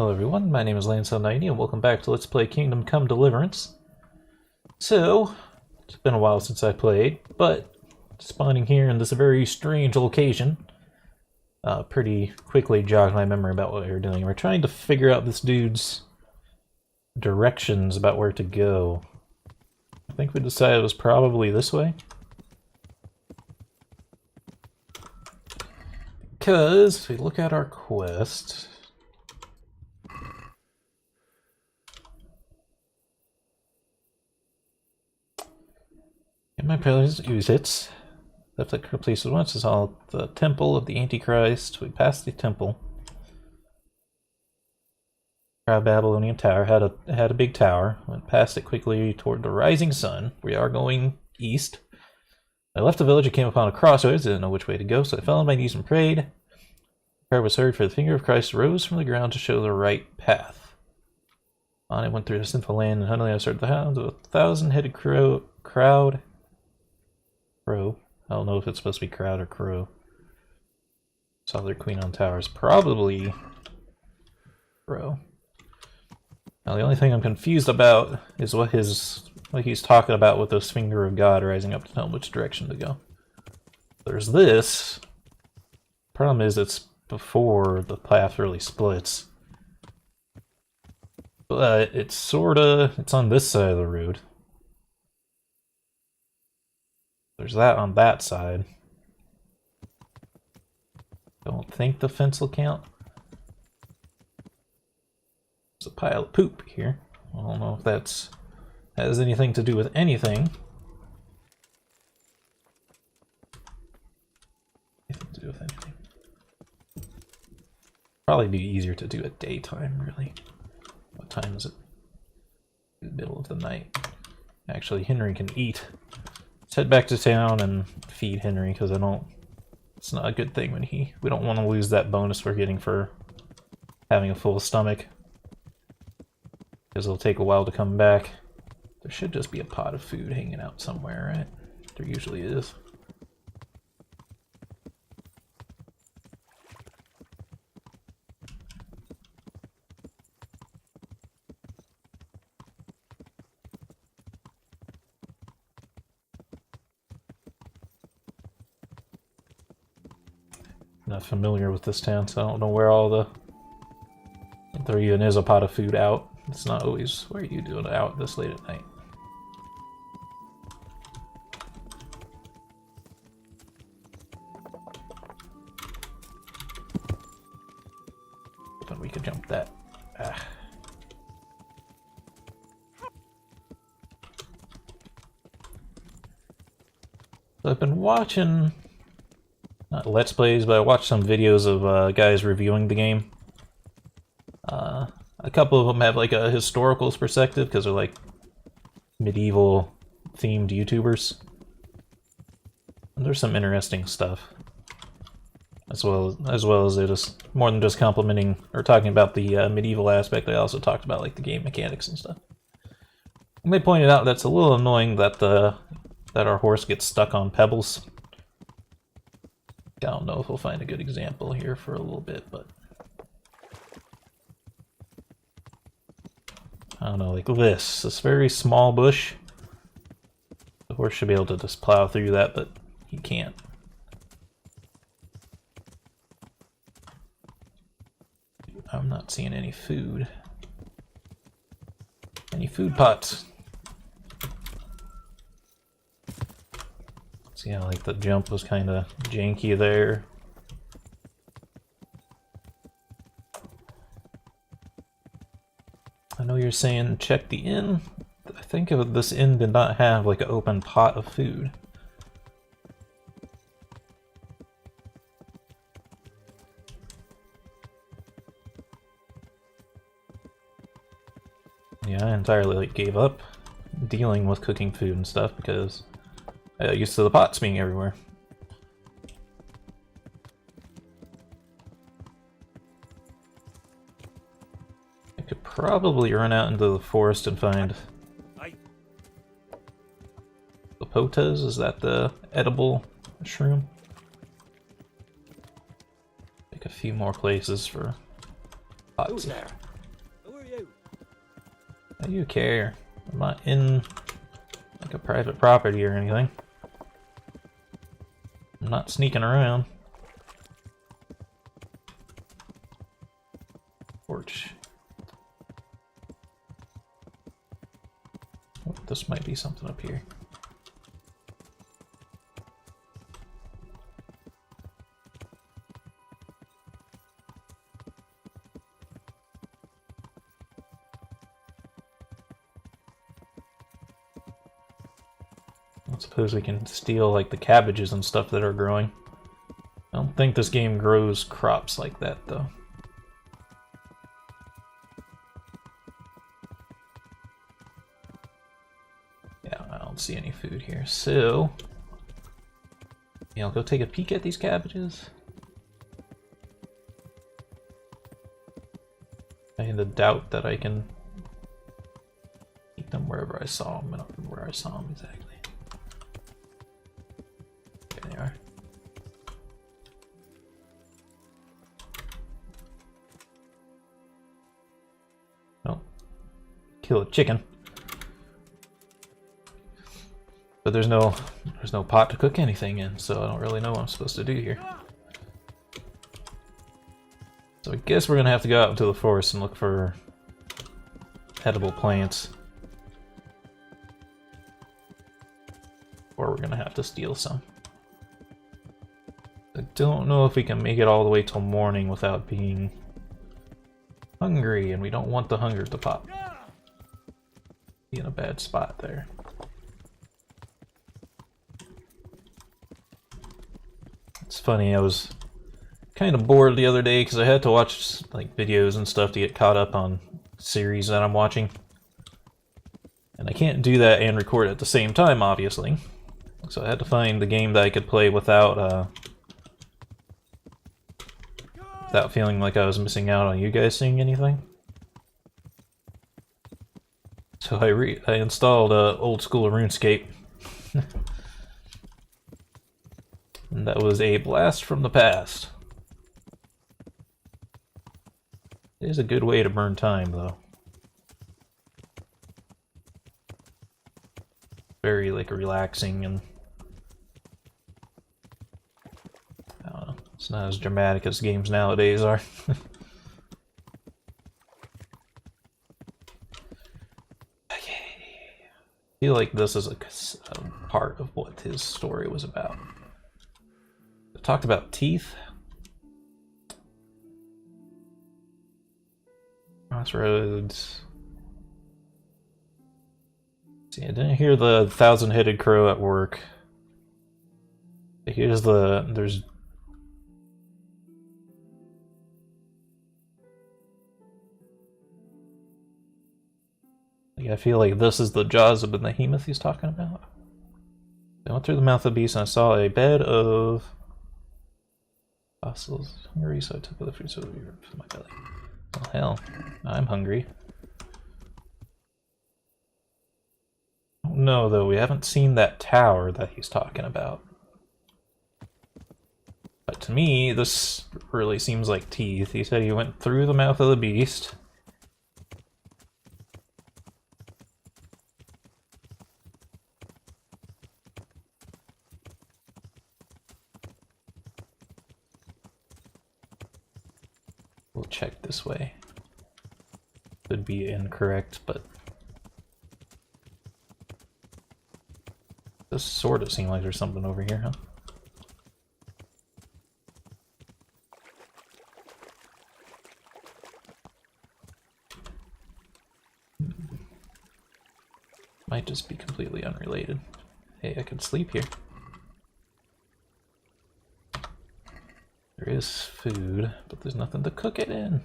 Hello everyone, my name is Lance90 and welcome back to Let's Play Kingdom Come Deliverance. So, it's been a while since I played, but spawning here in this very strange location pretty quickly jogged my memory about what we were doing. We're trying to figure out this dude's directions about where to go. I think we decided it was probably this way. Because, if we look at our quest... In my prayers, use it. Left that place at once is all the temple of the Antichrist. We passed the temple. Proud Babylonian tower had a big tower. Went past it quickly toward the rising sun. We are going east. I left the village and came upon a crossroads. Didn't know which way to go, so I fell on my knees and prayed. Prayer was heard, for the finger of Christ rose from the ground to show the right path. On it went through the sinful land, and suddenly I started the hounds of a thousand-headed crowd. Crow. I don't know if it's supposed to be crowd or crow. Saw their queen on towers. Probably crow. Now the only thing I'm confused about is what he's talking about with this finger of God rising up to tell him which direction to go. There's this. Problem is it's before the path really splits. But it's on this side of the road. There's that on that side. Don't think the fence will count. There's a pile of poop here. I don't know if that has anything to do with anything. Anything to do with anything. Probably be easier to do at daytime, really. What time is it? In the middle of the night. Actually, Henry can eat. Let's head back to town and feed Henry, because it's not a good thing when we don't want to lose that bonus we're getting for having a full stomach. Because it'll take a while to come back. There should just be a pot of food hanging out somewhere, right? There usually is. Not familiar with this town, so I don't know where if there even is a pot of food out. It's not always where you do it out this late at night. But we could jump that. Ah. So I've been watching, not Let's Plays, but I watched some videos of guys reviewing the game. A couple of them have like a historical perspective because they're like medieval themed YouTubers. And there's some interesting stuff. As well as they're just more than just complimenting or talking about the medieval aspect, they also talked about like the game mechanics and stuff. And they pointed out that's a little annoying that that our horse gets stuck on pebbles. I don't know if we'll find a good example here for a little bit, but I don't know, like this very small bush. The horse should be able to just plow through that, but he can't. I'm not seeing any food. Any food pots? See how like the jump was kind of janky there. I know you're saying check the inn. I think this inn did not have like an open pot of food. Yeah, I entirely like gave up dealing with cooking food and stuff because I got used to the pots being everywhere. I could probably run out into the forest and find the potas. Is that the edible shroom? Like a few more places for pots. Who's there? How do you care? I'm not in like a private property or anything. I'm not sneaking around. Porch. Oh, this might be something up here. I suppose we can steal like the cabbages and stuff that are growing. I don't think this game grows crops like that though. Yeah, I don't see any food here, so yeah, I'll go take a peek at these cabbages. I had a doubt that I can eat them wherever I saw them, and not where I saw them exactly. There they are. Oh, kill a chicken. But there's no pot to cook anything in, so I don't really know what I'm supposed to do here. So I guess we're gonna have to go out into the forest and look for edible plants. Or we're gonna have to steal some. I don't know if we can make it all the way till morning without being hungry, and we don't want the hunger to pop. Be in a bad spot there. It's funny, I was kind of bored the other day because I had to watch like videos and stuff to get caught up on series that I'm watching. And I can't do that and record at the same time, obviously. So I had to find the game that I could play without feeling like I was missing out on you guys seeing anything. So I installed old school RuneScape. And that was a blast from the past. It is a good way to burn time, though. Very, like, relaxing, and I don't know, it's not as dramatic as games nowadays are. Okay. I feel like this is a part of what his story was about. It talked about teeth. Crossroads. See, I didn't hear the thousand-headed crow at work. Here's there's... I feel like this is the jaws of the behemoth he's talking about. I went through the mouth of the beast and I saw a bed of fossils. Hungry, so I took the fruits of my belly. Well, hell, I'm hungry. No, though, we haven't seen that tower that he's talking about. But to me, this really seems like teeth. He said he went through the mouth of the beast. We'll check this way. Could be incorrect, but this sort of seems like there's something over here, huh? Might just be completely unrelated. Hey, I could sleep here. There is food, but there's nothing to cook it in.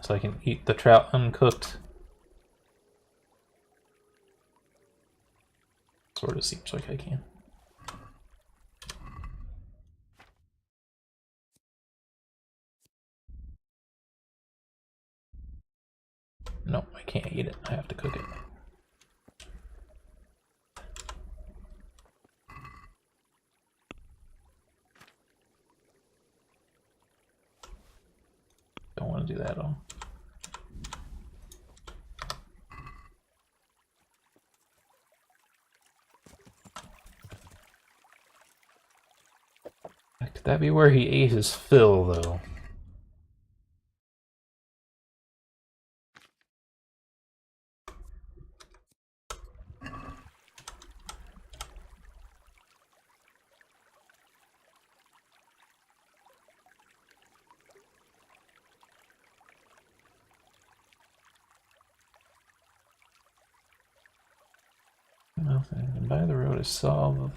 So I can eat the trout uncooked. Sort of seems like I can. No, I can't eat it. I have to cook it. want to do that all. Could that be where he ate his fill, though? Nothing. And by the road I saw the...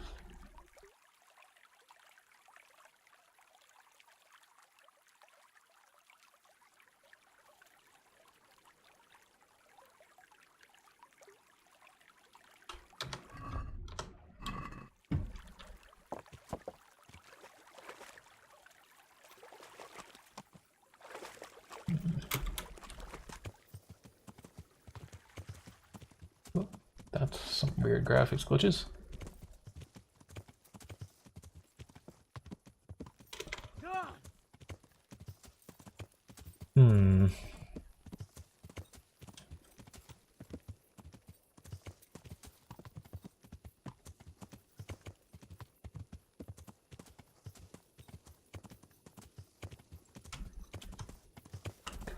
That's some weird graphics glitches.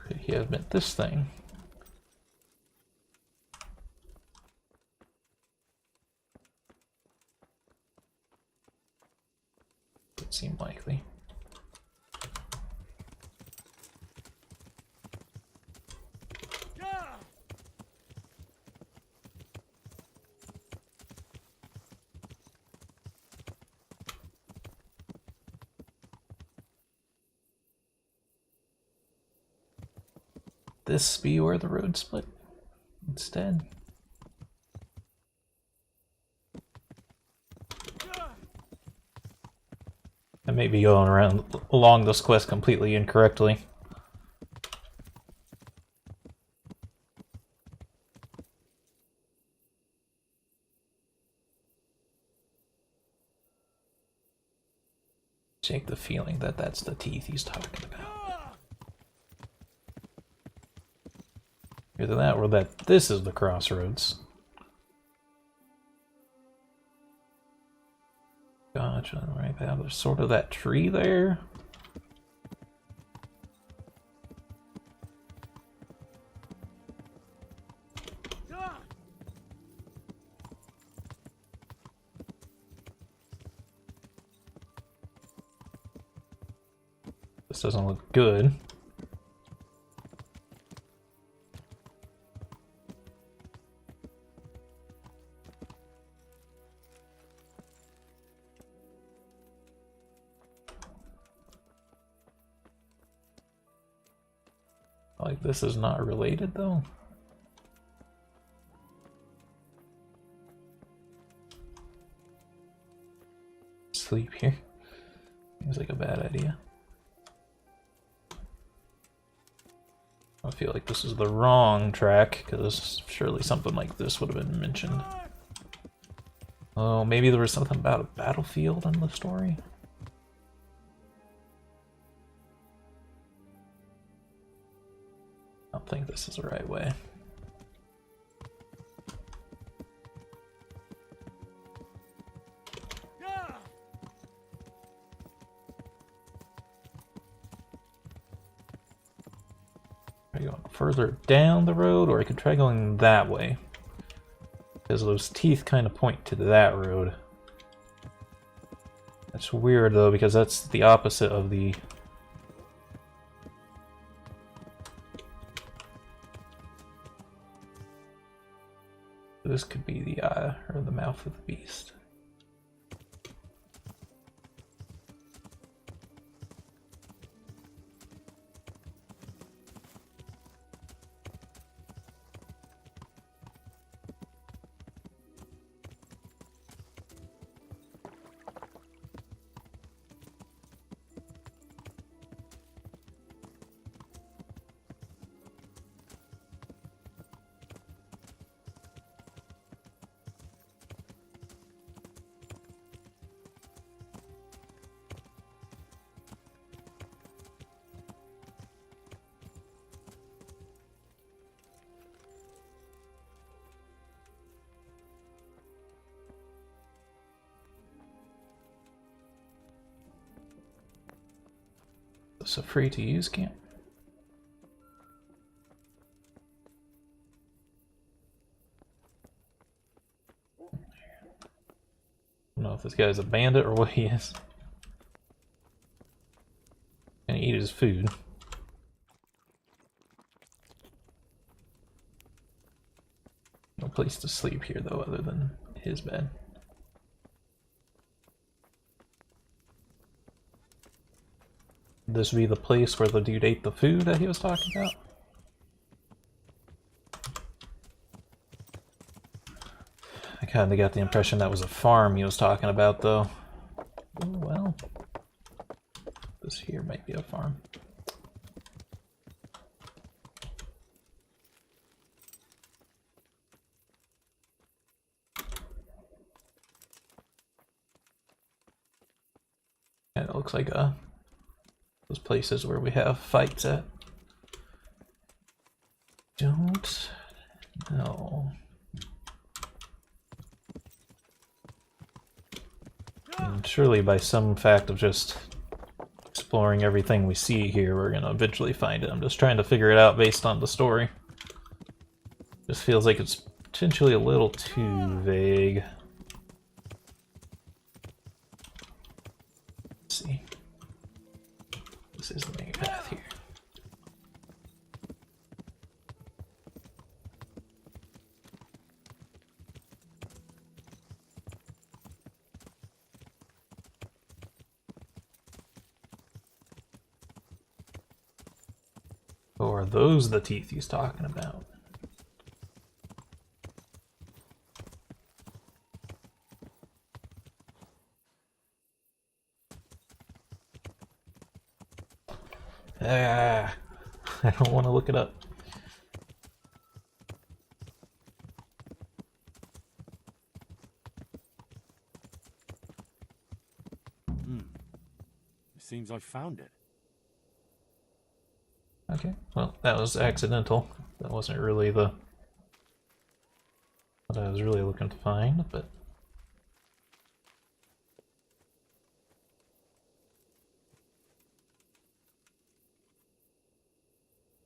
Could he have meant this thing? It seemed likely. This be where the road split instead? I may be going around along this quest completely incorrectly. Take the feeling that that's the teeth he's talking about. Either that or that this is the crossroads. Gotcha, right now there's sort of that tree there. This doesn't look good. Like, this is not related, though? Sleep here. Seems like a bad idea. I feel like this is the wrong track, because surely something like this would have been mentioned. Oh, maybe there was something about a battlefield in the story? I don't think this is the right way. Are you going further down the road, or I could try going that way? Because those teeth kind of point to that road. That's weird though, because that's the opposite of the... This could be the eye, or the mouth of the beast. It's a free-to-use camp. I don't know if this guy's a bandit or what he is. Gonna eat his food. No place to sleep here, though, other than his bed. Would this be the place where the dude ate the food that he was talking about? I kinda got the impression that was a farm he was talking about, though. Oh, well. This here might be a farm. And it looks like those places where we have fights at. Don't know. And surely by some fact of just exploring everything we see here, we're gonna eventually find it. I'm just trying to figure it out based on the story. Just feels like it's potentially a little too vague. Let's see. This is the main path here. Or are those the teeth he's talking about? Ah, I don't want to look it up. It seems I found it. Okay, well, that was accidental. That wasn't really what I was really looking to find, but...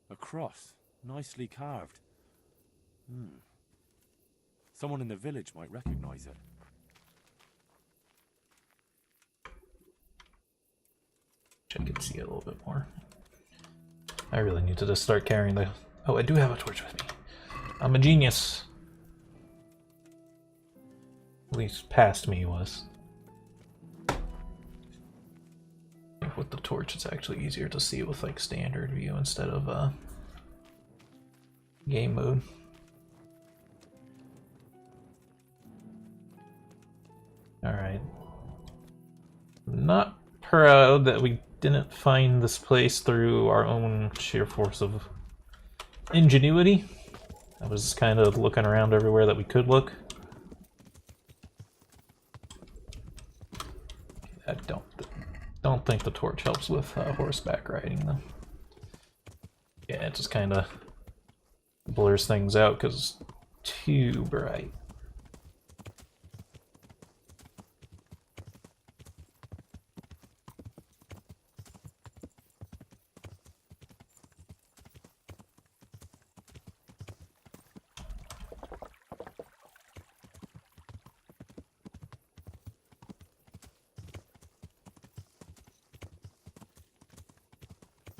A cross, nicely carved. Someone in the village might recognize it. I could see it a little bit more. I really need to just start carrying the... Oh, I do have a torch with me. I'm a genius. At least past me was. I think with the torch it's actually easier to see with like standard view instead of game mode. Alright. Not proud that we didn't find this place through our own sheer force of ingenuity. I was kind of looking around everywhere that we could look. I don't think the torch helps with horseback riding though. Yeah, it just kind of blurs things out because it's too bright.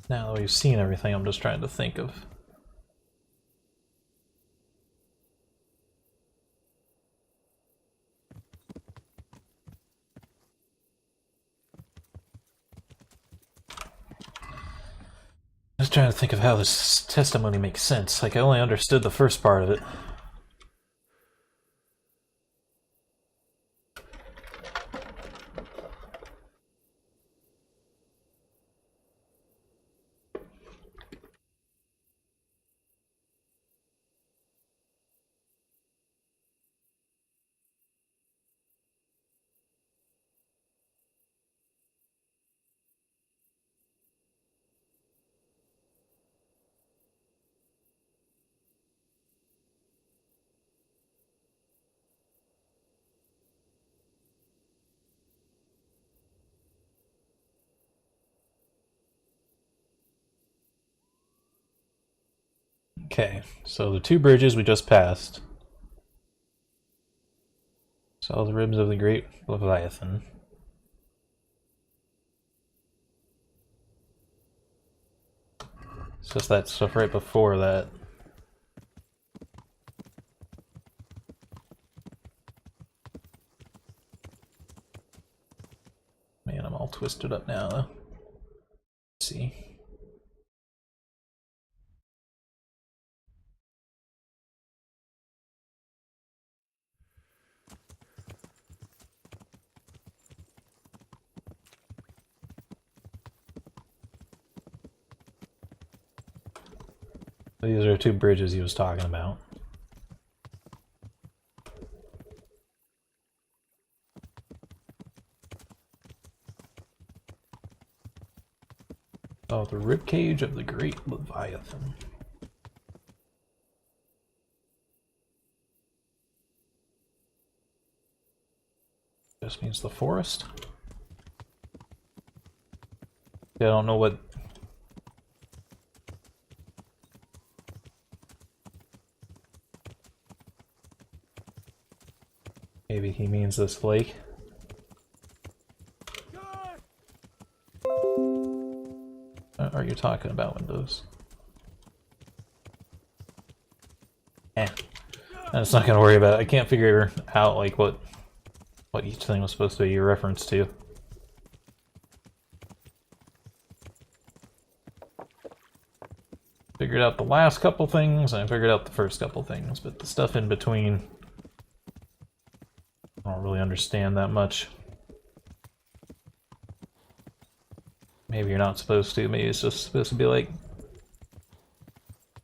Now that we've seen everything, I'm just trying to think of... Just trying to think of how this testimony makes sense. Like, I only understood the first part of it. Okay, so the two bridges we just passed. Saw the ribs of the great Leviathan. It's just that stuff right before that. Man, I'm all twisted up now, though. Let's see. These are two bridges he was talking about. Oh, the ribcage of the great Leviathan. Just means the forest. Yeah, I don't know what. Maybe he means this lake. Are you talking about Windows? Eh. I'm just not gonna worry about it. I can't figure out like what each thing was supposed to be a reference to. Figured out the last couple things, and I figured out the first couple things, but the stuff in between, I don't really understand that much. Maybe you're not supposed to, maybe it's just supposed to be like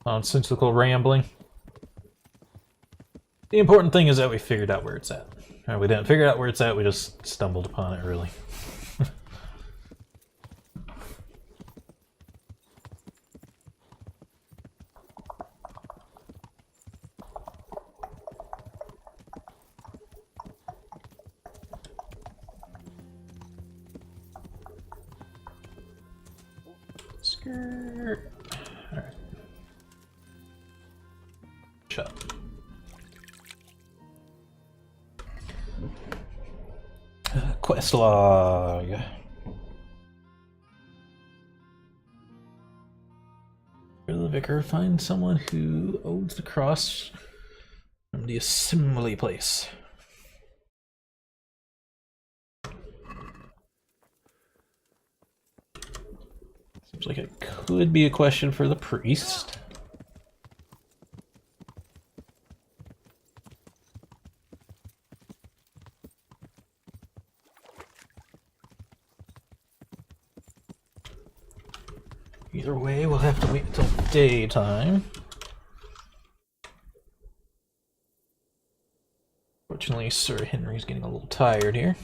nonsensical rambling. The important thing is that we figured out where it's at. Or we didn't figure out where it's at, we just stumbled upon it, really. Skirt. Alright. Shut. Quest log. The vicar finds someone who owns the cross from the assembly place. Seems like it could be a question for the priest. Either way, we'll have to wait until daytime. Fortunately, Sir Henry's getting a little tired here.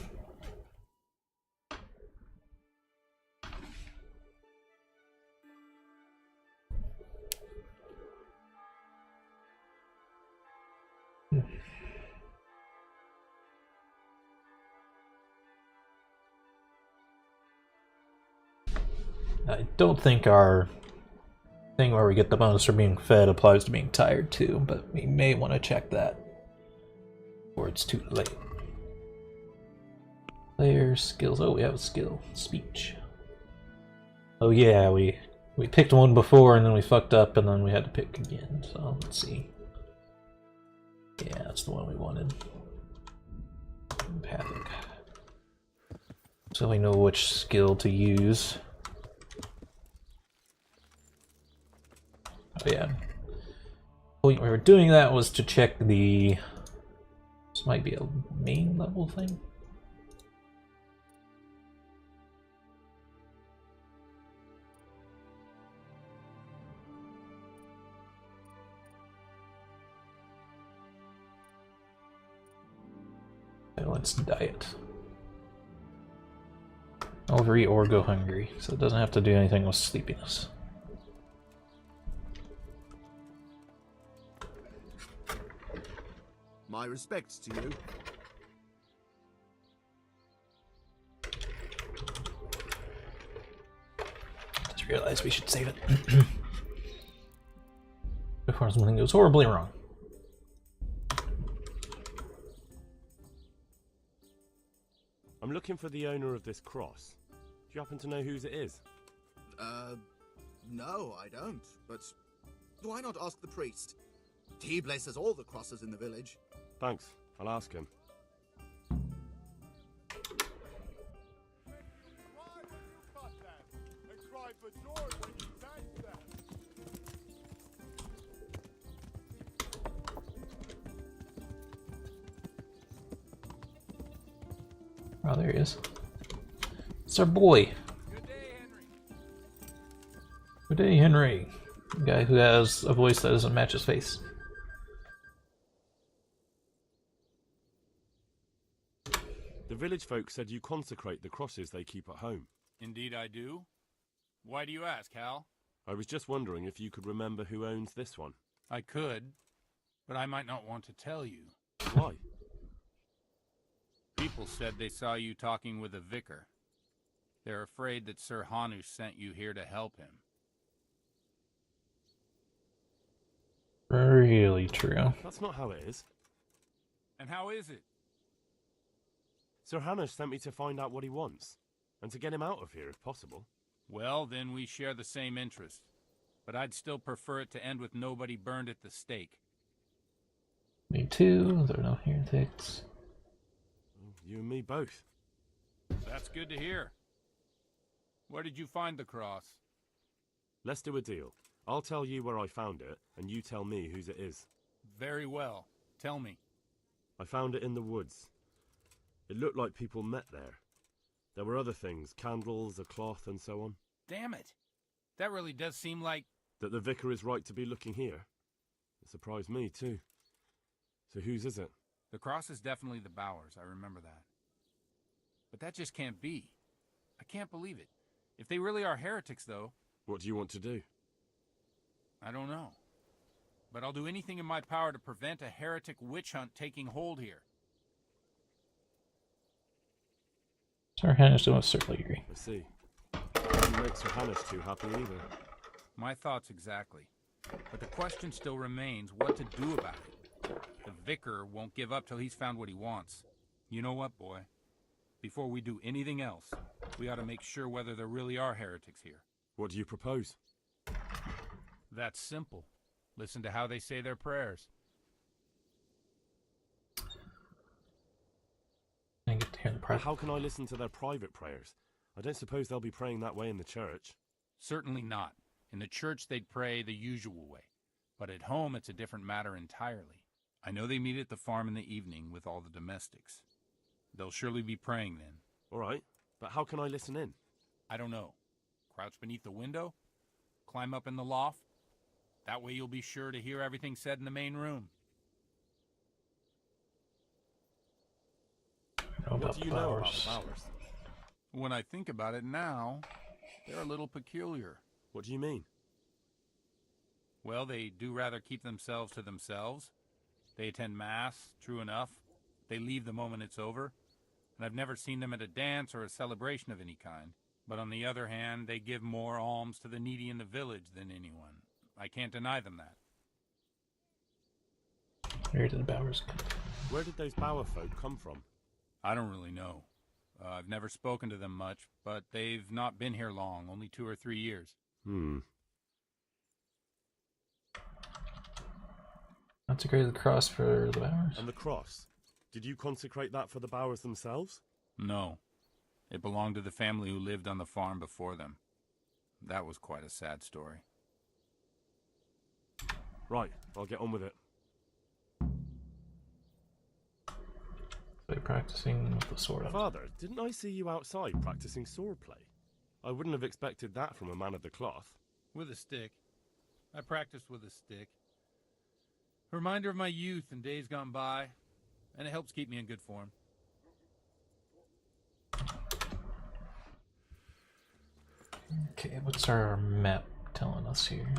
I don't think our thing where we get the bonus for being fed applies to being tired too, but we may want to check that before it's too late. Player skills. Oh, we have a skill. Speech. Oh yeah, we picked one before and then we fucked up and then we had to pick again. So let's see. Yeah, that's the one we wanted. Empathic. So we know which skill to use. Oh yeah. The point we were doing that was to check the... This might be a main level thing. Okay, let's diet. Overeat or go hungry, so it doesn't have to do anything with sleepiness. My respects to you. Just realized we should save it. Before course, something goes horribly wrong. I'm looking for the owner of this cross. Do you happen to know whose it is? No, I don't. But why not ask the priest? He blesses all the crosses in the village. Thanks. I'll ask him. Oh, there he is. It's our boy. Good day, Henry. Good day, Henry. The guy who has a voice that doesn't match his face. The village folk said you consecrate the crosses they keep at home. Indeed I do. Why do you ask, Hal? I was just wondering if you could remember who owns this one. I could, but I might not want to tell you. Why? People said they saw you talking with a vicar. They're afraid that Sir Hanush sent you here to help him. Really true. That's not how it is. And how is it? Sir Hanush sent me to find out what he wants, and to get him out of here if possible. Well, then we share the same interest. But I'd still prefer it to end with nobody burned at the stake. Me too. There are no heretics. You and me both. That's good to hear. Where did you find the cross? Let's do a deal. I'll tell you where I found it, and you tell me whose it is. Very well. Tell me. I found it in the woods. It looked like people met there. There were other things, candles, a cloth, and so on. Damn it. That really does seem like... That the vicar is right to be looking here. It surprised me, too. So whose is it? The cross is definitely the Bowers, I remember that. But that just can't be. I can't believe it. If they really are heretics, though... What do you want to do? I don't know. But I'll do anything in my power to prevent a heretic witch hunt taking hold here. Sir Hanush most certainly agree. I see. Doesn't make Sir Hanush too happy either. My thoughts exactly. But the question still remains what to do about it. The vicar won't give up till he's found what he wants. You know what, boy? Before we do anything else, we ought to make sure whether there really are heretics here. What do you propose? That's simple. Listen to how they say their prayers. I get to hear the private. How can I listen to their private prayers? I don't suppose they'll be praying that way in the church. Certainly not. In the church they'd pray the usual way. But at home it's a different matter entirely. I know they meet at the farm in the evening with all the domestics. They'll surely be praying then. All right, but how can I listen in? I don't know. Crouch beneath the window? Climb up in the loft? That way you'll be sure to hear everything said in the main room. What do you know about the Bowers? When I think about it now, they're a little peculiar. What do you mean? Well, they do rather keep themselves to themselves. They attend Mass, true enough. They leave the moment it's over. And I've never seen them at a dance or a celebration of any kind. But on the other hand, they give more alms to the needy in the village than anyone. I can't deny them that. Where did the Bowers come? Where did those Bower folk come from? I don't really know. I've never spoken to them much, but they've not been here long, only 2 or 3 years. Consecrated the cross for the Bowers. And the cross? Did you consecrate that for the Bowers themselves? No. It belonged to the family who lived on the farm before them. That was quite a sad story. Right, I'll get on with it. By practicing with the sword. Father, didn't I see you outside practicing swordplay? I wouldn't have expected that from a man of the cloth. With a stick. I practiced with a stick. A reminder of my youth and days gone by, and it helps keep me in good form. Okay, what's our map telling us here?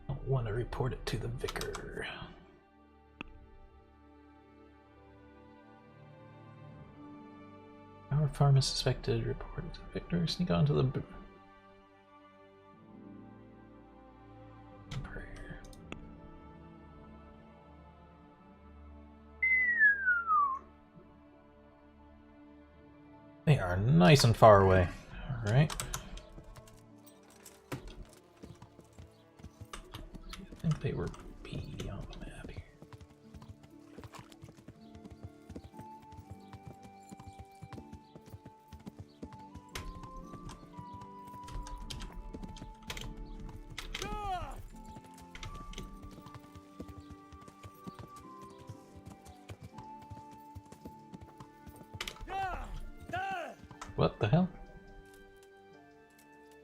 I don't want to report it to the vicar. Our farm is suspected. Report it to the vicar. Sneak onto the They are nice and far away. Alright. I think they were B on the map here. What the hell?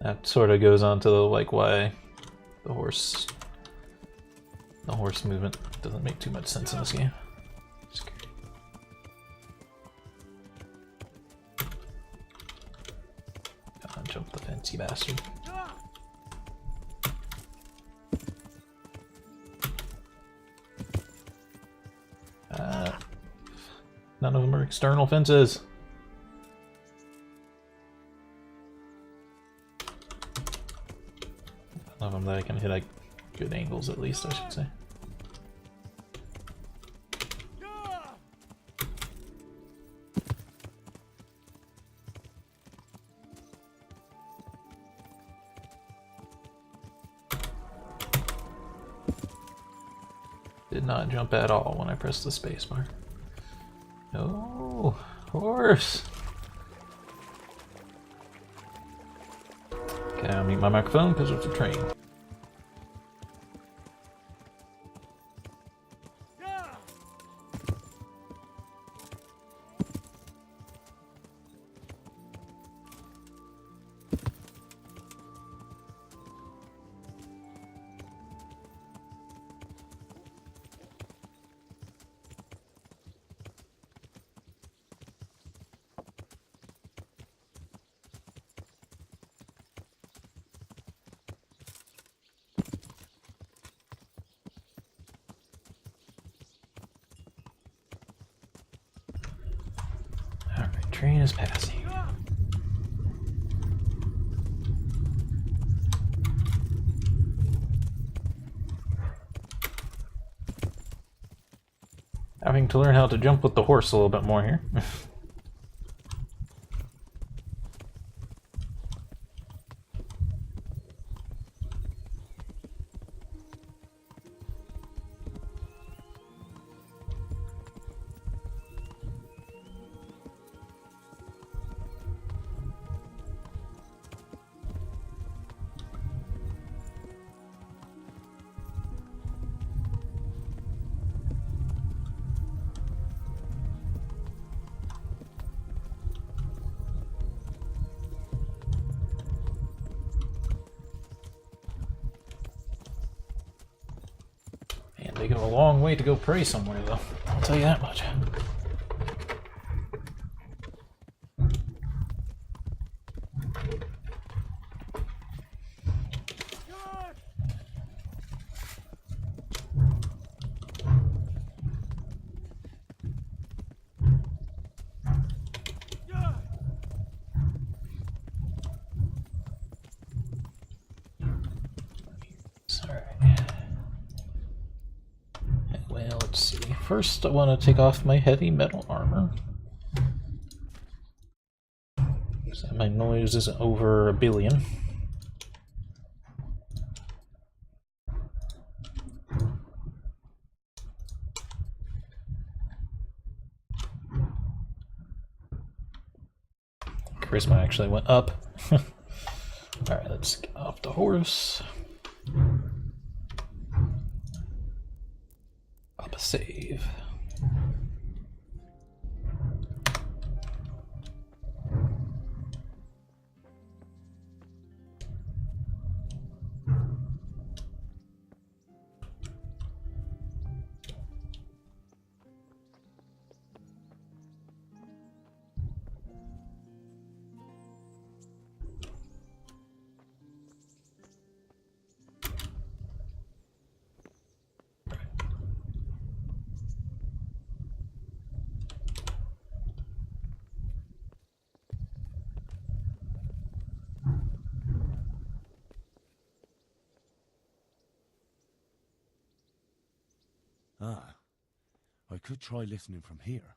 That sort of goes on to the, like, why the horse movement doesn't make too much sense in this game. Come on, jump the fence, you bastard. None of them are external fences. None of them that I can hit at good angles, at least, I should say. Did not jump at all when I pressed the spacebar. No, horse! Okay, I'll mute my microphone because it's a train. Alright, train is passing. Having to learn how to jump with the horse a little bit more here. And they go a long way to go pray somewhere, though. I'll tell you that much. Well, let's see. First, I want to take off my heavy metal armor. So my noise is over 1 billion. Charisma actually went up. Alright, let's get off the horse. Up a save. Ah, I could try listening from here.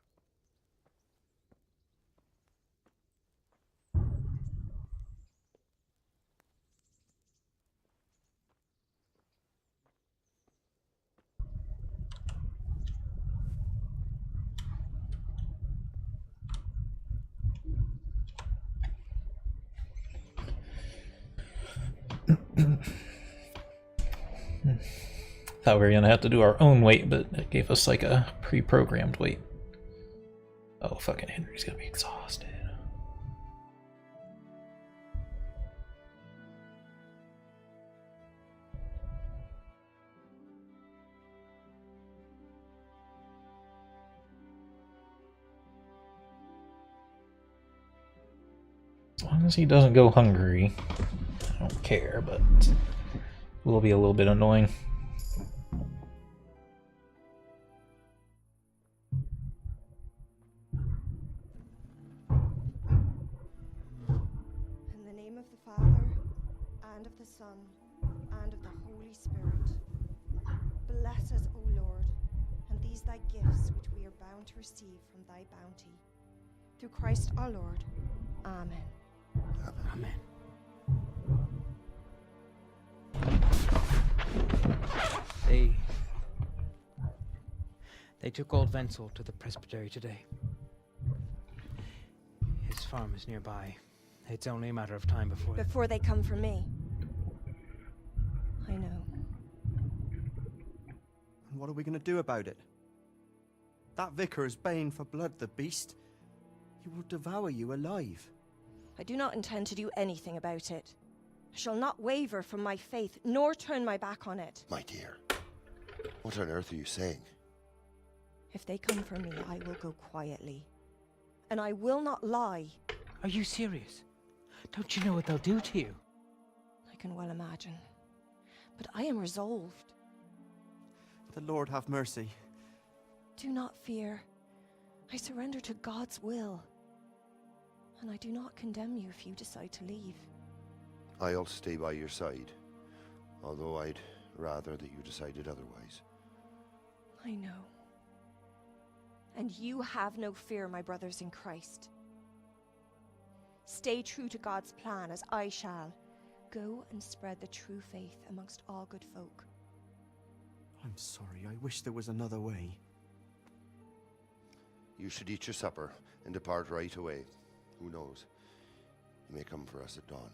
Thought we were gonna have to do our own weight, but it gave us like a pre-programmed weight. Oh, fucking Henry's gonna be exhausted. As long as he doesn't go hungry, I don't care, but it will be a little bit annoying. In the name of the Father, and of the Son, and of the Holy Spirit, bless us, O Lord, and these thy gifts which we are bound to receive from thy bounty. Through Christ our Lord. Amen. Amen. They took old Wenzel to the presbytery today. His farm is nearby. It's only a matter of time before they come for me. I know. And what are we going to do about it? That vicar is baying for blood, the beast. He will devour you alive. I do not intend to do anything about it. I shall not waver from my faith, nor turn my back on it. My dear, what on earth are you saying? If they come for me, I will go quietly. And I will not lie. Are you serious? Don't you know what they'll do to you? I can well imagine. But I am resolved. The Lord have mercy. Do not fear. I surrender to God's will. And I do not condemn you if you decide to leave. I'll stay by your side, although I'd rather that you decided otherwise. I know. And you have no fear, my brothers in Christ. Stay true to God's plan, as I shall. Go and spread the true faith amongst all good folk. I'm sorry, I wish there was another way. You should eat your supper and depart right away. Who knows? You may come for us at dawn.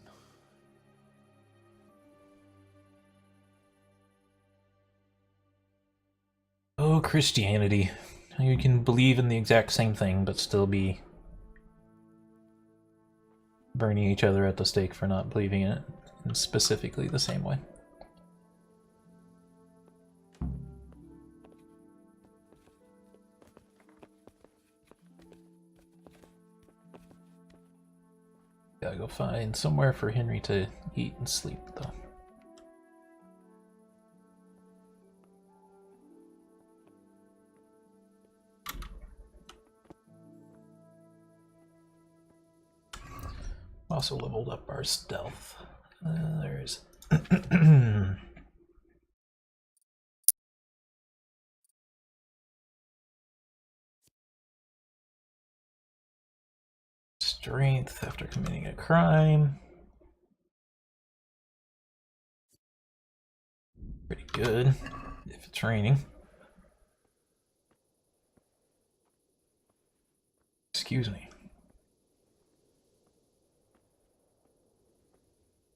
Oh, Christianity. You can believe in the exact same thing, but still be burning each other at the stake for not believing in it in specifically the same way. Gotta go find somewhere for Henry to eat and sleep, though. Also leveled up our stealth. There's strength after committing a crime. Pretty good if it's raining. Excuse me.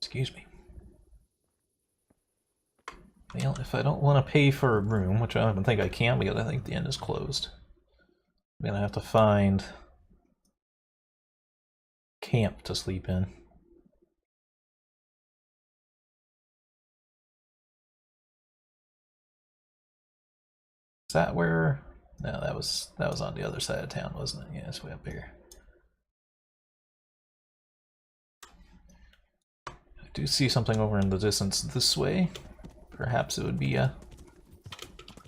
Excuse me. Well, if I don't want to pay for a room, which I don't even think I can because I think the inn is closed, I'm gonna have to find camp to sleep in. Is that where? No, that was on the other side of town, wasn't it? Yeah, it's way up here. I do see something over in the distance this way. Perhaps it would be a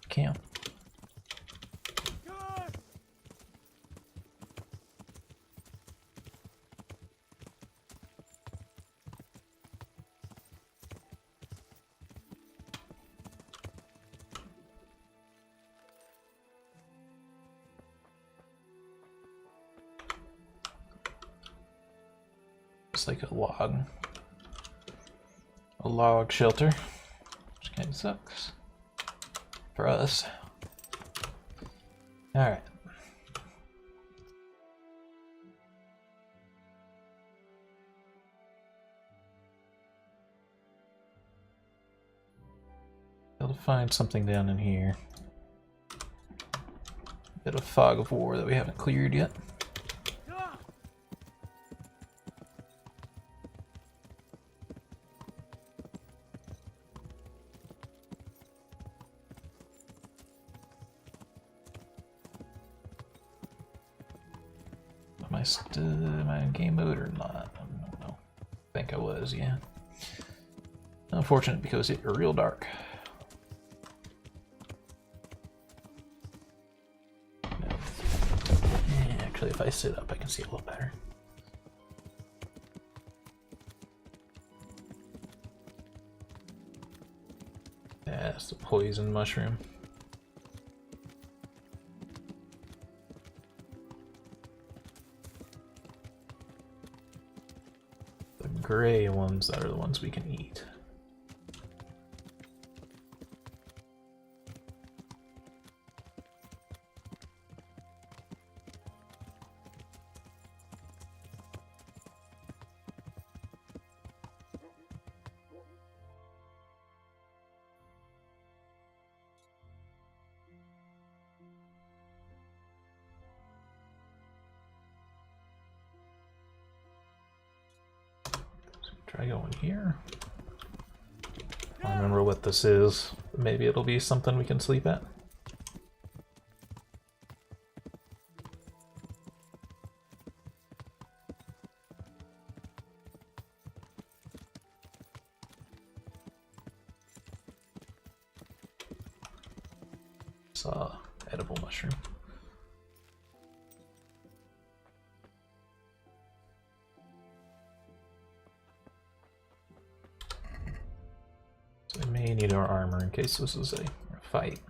camp. It's like a log shelter, which kind of sucks for us. All right. find something down in here. Bit of fog of war that we haven't cleared yet. Am I in game mode or not? I don't know. I think I was, yeah. Unfortunate because it's real dark. Yeah, actually, if I sit up, I can see a little better. Yeah, it's the poison mushroom. Gray ones that are the ones we can eat. Try going here. I don't remember what this is. Maybe it'll be something we can sleep at. Saw edible mushroom. So we may need our armor in case this is a fight.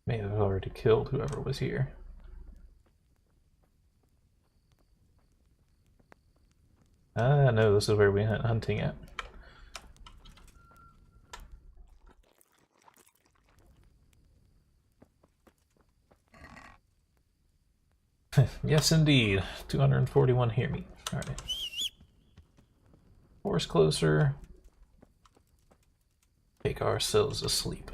May have already killed whoever was here. Ah, no, this is where we went hunting at. Yes, indeed. 241 hear me. Alright. Force closer. Take ourselves asleep.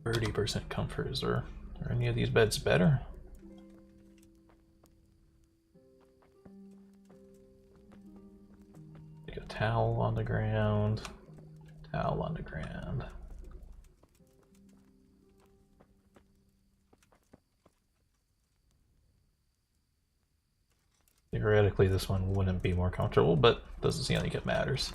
30% comfort. Are any of these beds better? Like a towel on the ground. Towel on the ground. Theoretically, this one wouldn't be more comfortable, but doesn't seem like it matters.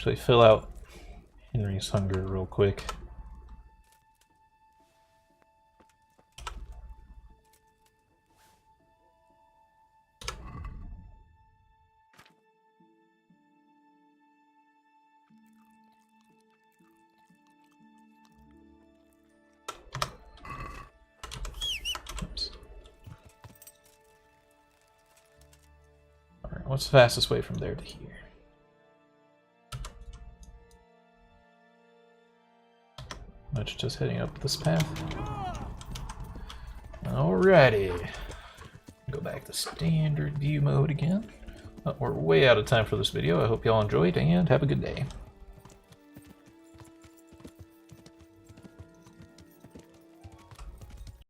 Actually fill out Henry's hunger real quick. What's the fastest way from there to here? Much just heading up this path. Alrighty. Go back to standard view mode again. We're way out of time for this video. I hope y'all enjoyed and have a good day.